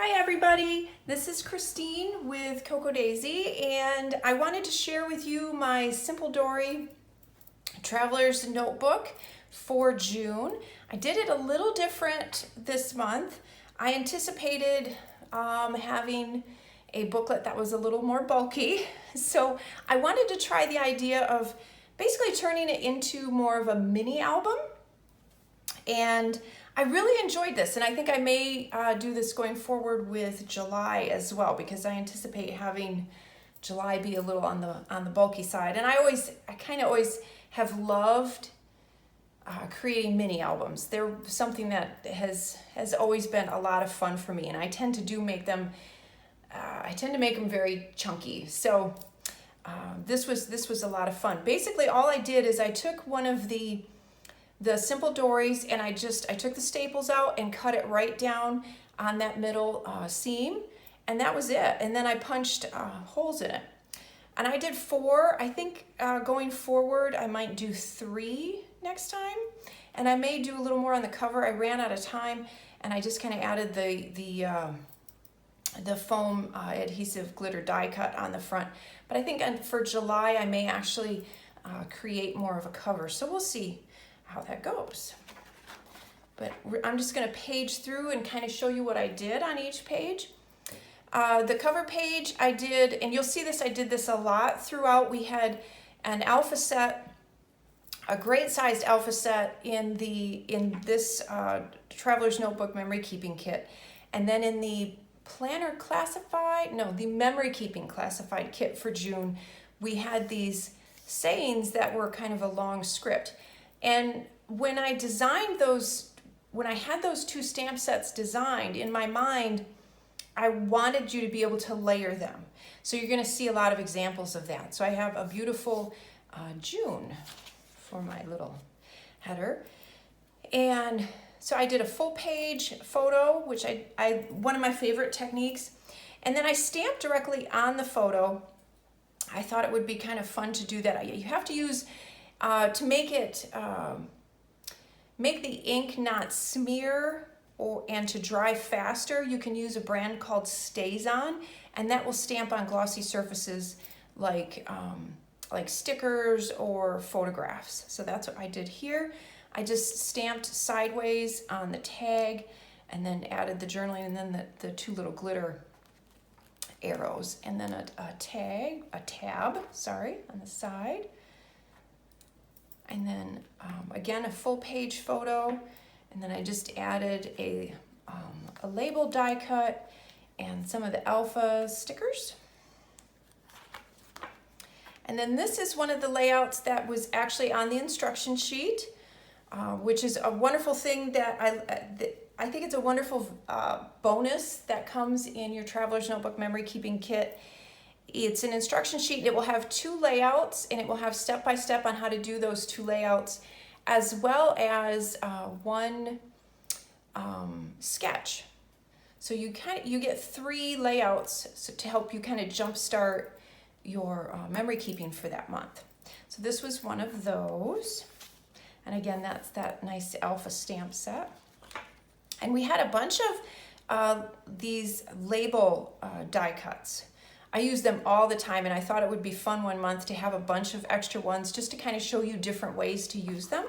Hi everybody, this is Christine with Coco Daisy, and I wanted to share with you my Simple Dory Traveler's Notebook for June. I did it a little different this month. I anticipated having a booklet that was a little more bulky, so I wanted to try the idea of basically turning it into more of a mini album. And I really enjoyed this, and I think I may do this going forward with July as well, because I anticipate having July be a little on the bulky side. And I kind of always have loved creating mini albums. They're something that has always been a lot of fun for me, and I tend to make them very chunky. So this was a lot of fun. Basically, all I did is I took one of the Simple Dories, and I took the staples out and cut it right down on that middle seam, and that was it. And then I punched holes in it. And I did 4. I think going forward I might do 3 next time, and I may do a little more on the cover. I ran out of time, and I just kind of added the foam adhesive glitter die cut on the front. But I think for July I may actually create more of a cover, so we'll see how that goes. But I'm just going to page through and kind of show you what I did on each page. The cover page I did, and you'll see this, I did this a lot throughout. We had an alpha set, a great sized alpha set in this Traveler's Notebook Memory Keeping Kit. And then in the the Memory Keeping Classified Kit for June, we had these sayings that were kind of a long script. And when I designed those, when I had those 2 stamp sets designed, in my mind, I wanted you to be able to layer them. So you're going to see a lot of examples of that. So I have a beautiful June for my little header. And so I did a full page photo, which I one of my favorite techniques. And then I stamped directly on the photo. I thought it would be kind of fun to do that. You have to use to make it, make the ink not smear and to dry faster, you can use a brand called Stays On, and that will stamp on glossy surfaces like stickers or photographs. So that's what I did here. I just stamped sideways on the tag and then added the journaling, and then the 2 little glitter arrows, and then a tab, on the side. And then again, a full page photo, and then I just added a label die cut and some of the alpha stickers. And then this is one of the layouts that was actually on the instruction sheet, which is a wonderful thing that I think it's a wonderful bonus that comes in your Traveler's Notebook Memory Keeping Kit. It's an instruction sheet. It will have 2 layouts, and it will have step-by-step on how to do those 2 layouts, as well as 1 sketch. So you get 3 layouts to help you kind of jumpstart your memory keeping for that month. So this was one of those. And again, that's that nice alpha stamp set. And we had a bunch of these label die cuts. I use them all the time, and I thought it would be fun one month to have a bunch of extra ones just to kind of show you different ways to use them.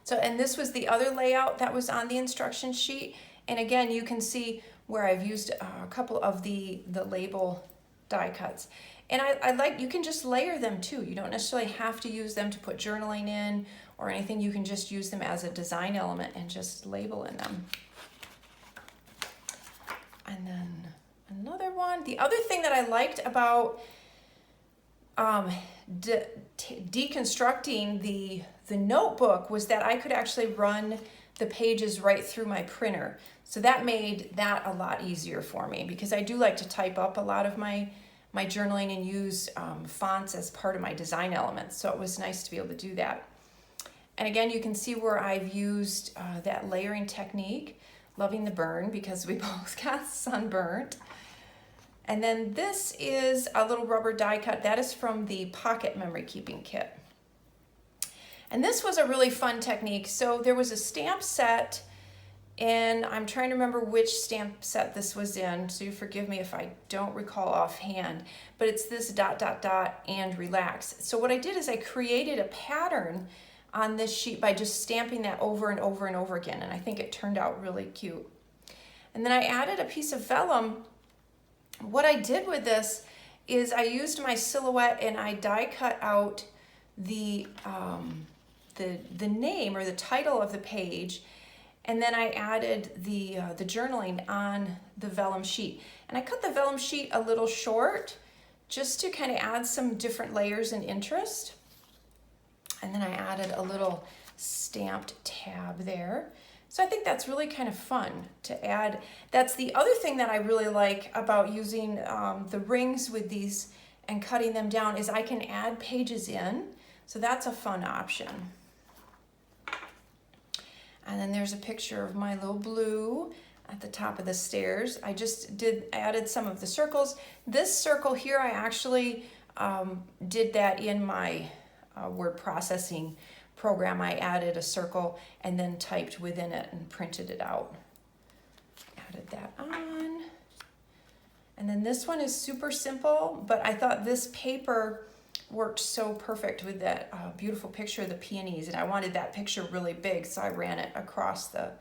So, and this was the other layout that was on the instruction sheet. And again, you can see where I've used a couple of the label die cuts. And I like, you can just layer them too. You don't necessarily have to use them to put journaling in or anything. You can just use them as a design element and just label in them. And then another one. The other thing that I liked about deconstructing the notebook was that I could actually run the pages right through my printer. So that made that a lot easier for me, because I do like to type up a lot of my journaling and use fonts as part of my design elements. So it was nice to be able to do that. And again, you can see where I've used that layering technique. Loving the burn, because we both got sunburnt. And then this is a little rubber die cut. That is from the Pocket Memory Keeping Kit. And this was a really fun technique. So there was a stamp set And I'm trying to remember which stamp set this was in, so you forgive me if I don't recall offhand, but it's this dot, dot, dot, and relax. So what I did is I created a pattern on this sheet by just stamping that over and over and over again, and I think it turned out really cute. And then I added a piece of vellum. What I did with this is I used my silhouette and I die cut out the name or the title of the page, and then I added the journaling on the vellum sheet. And I cut the vellum sheet a little short just to kind of add some different layers and interest. And then I added a little stamped tab there. So I think that's really kind of fun to add. That's the other thing that I really like about using the rings with these and cutting them down is I can add pages in. So that's a fun option. And then there's a picture of my little blue at the top of the stairs. I added some of the circles. This circle here, I actually did that in my word processing program. I added a circle and then typed within it and printed it out. Added that on. And then this one is super simple, but I thought this paper worked so perfect with that beautiful picture of the peonies, and I wanted that picture really big, so I ran it across the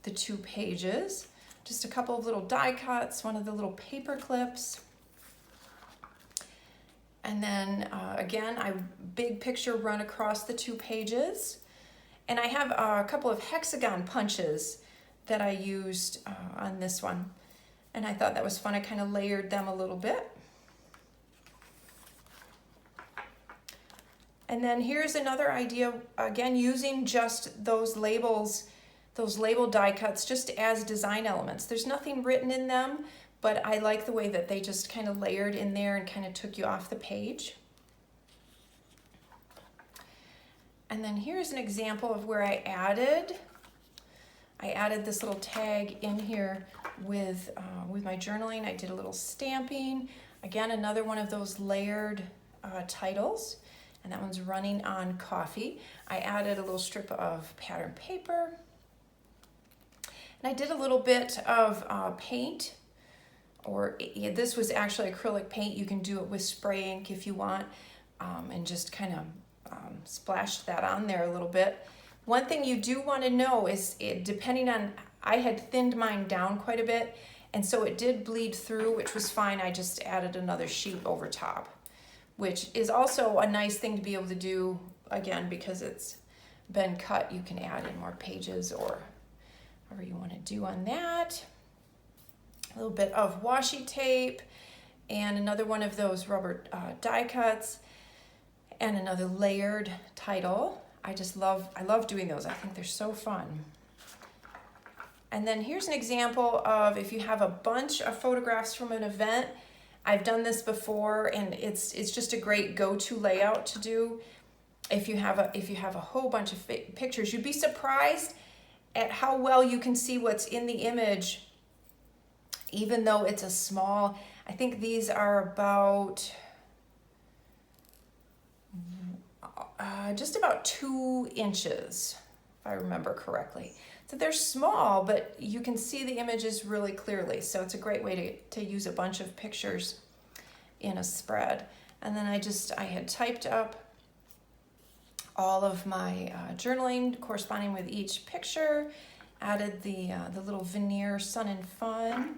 2 pages. Just a couple of little die cuts, one of the little paper clips. And then again, big picture run across the 2 pages. And I have a couple of hexagon punches that I used on this one. And I thought that was fun. I kind of layered them a little bit. And then here's another idea, again, using just those labels, those label die cuts just as design elements. There's nothing written in them, but I like the way that they just kind of layered in there and kind of took you off the page. And then here's an example of where I added this little tag in here with my journaling. I did a little stamping. Again, another one of those layered titles. And that one's running on coffee. I added a little strip of pattern paper. And I did a little bit of paint, this was actually acrylic paint. You can do it with spray ink if you want, and just kind of splashed that on there a little bit. One thing you do want to know is, depending on, I had thinned mine down quite a bit, and so it did bleed through, which was fine. I just added another sheet over top, which is also a nice thing to be able to do, again, because it's been cut. You can add in more pages or whatever you want to do on that. A little bit of washi tape and another one of those rubber die cuts and another layered title. I love doing those. I think they're so fun. And then here's an example of if you have a bunch of photographs from an event. I've done this before, and it's just a great go-to layout to do. If you have a whole bunch of pictures, you'd be surprised at how well you can see what's in the image, even though it's a small. I think these are about just about 2 inches, if I remember correctly. So they're small, but you can see the images really clearly. So it's a great way to use a bunch of pictures in a spread. And then I had typed up all of my journaling corresponding with each picture, added the little veneer sun and fun,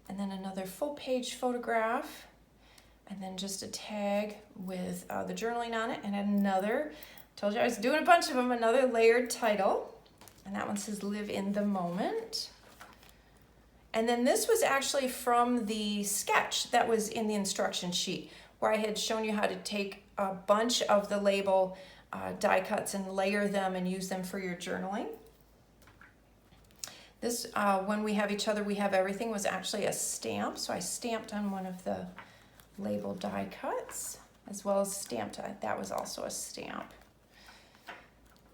and then another full page photograph, and then just a tag with the journaling on it, and another, told you I was doing a bunch of them, another layered title. And that one says Live in the Moment. And then this was actually from the sketch that was in the instruction sheet, where I had shown you how to take a bunch of the label die cuts and layer them and use them for your journaling. This, When We Have Each Other, We Have Everything, was actually a stamp. So I stamped on one of the label die cuts, as well as stamped, that was also a stamp.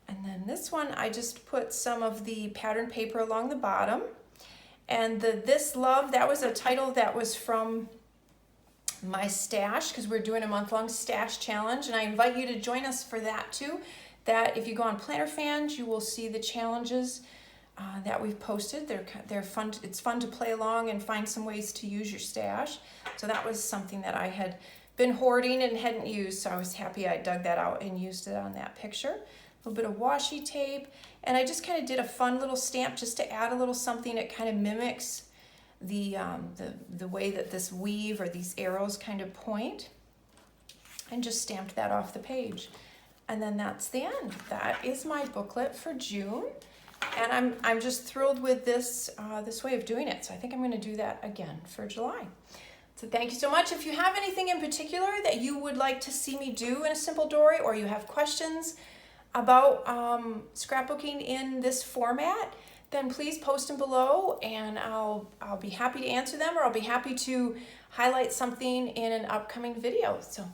And then this one, I just put some of the pattern paper along the bottom. And This Love, that was a title that was from my stash, because we're doing a month-long stash challenge. And I invite you to join us for that too. That if you go on Planner Fans, you will see the challenges that we've posted. They're fun. It's fun to play along and find some ways to use your stash. So that was something that I had been hoarding and hadn't used, so I was happy I dug that out and used it on that picture. A little bit of washi tape, and I just kind of did a fun little stamp just to add a little something that kind of mimics the way that this weave or these arrows kind of point, and just stamped that off the page. And then that's the end. That is my booklet for June. And I'm just thrilled with this this way of doing it. So I think I'm going to do that again for July. So thank you so much. If you have anything in particular that you would like to see me do in a simple Dori, or you have questions about scrapbooking in this format, then please post them below, and I'll be happy to answer them, or I'll be happy to highlight something in an upcoming video. So